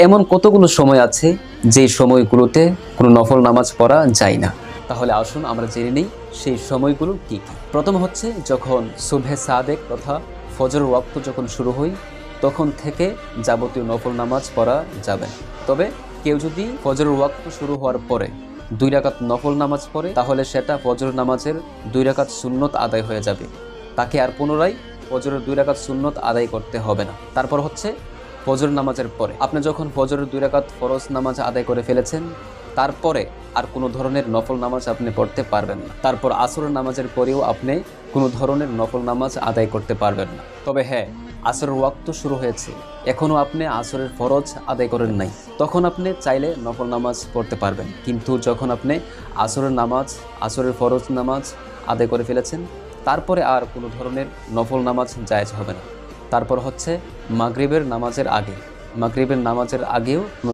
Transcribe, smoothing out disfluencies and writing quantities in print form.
এমন কতগুলো সময় আছে যে সময়গুলোতে কোনো নফল নামাজ পড়া যায় না। তাহলে আসুন আমরা জেনে নিই সেই সময়গুলো কি কি। প্রথম হচ্ছে যখন সুবহে সাদেক তথা ফজর ওয়াক্ত যখন শুরু হয় তখন থেকে যাবতীয় নফল নামাজ পড়া যাবে না। তবে কেউ যদি ফজরের ওয়াক্ত শুরু হওয়ার পরে 2 রাকাত নফল নামাজ পড়ে তাহলে সেটা ফজর নামাজের 2 রাকাত সুন্নত আদায় হয়ে যাবে। তাকে আর পুনরায় ফজরের 2 রাকাত সুন্নত আদায় করতে হবে না। তারপর হচ্ছে ফজর নামাজের পরে আপনি যখন ফজরের 2 রাকাত ফরজ নামাজ আদায় করে ফেলেছেন তারপরে আর কোনো ধরনের নফল নামাজ আপনি পড়তে পারবেন না। তারপর আসরের নামাজের পরেও আপনি কোনো ধরনের নফল নামাজ আদায় করতে পারবেন না। তবে হ্যাঁ, আসরের ওয়াক্ত শুরু হয়েছে, এখনও আপনি আসরের ফরজ আদায় করেন নাই, তখন আপনি চাইলে নফল নামাজ পড়তে পারবেন। কিন্তু যখন আপনি আসরের ফরজ নামাজ আদায় করে ফেলেছেন তারপরে আর কোনো ধরনের নফল নামাজ জায়েজ হবে না। তারপর হচ্ছে মাগরিবের নামাজের আগেও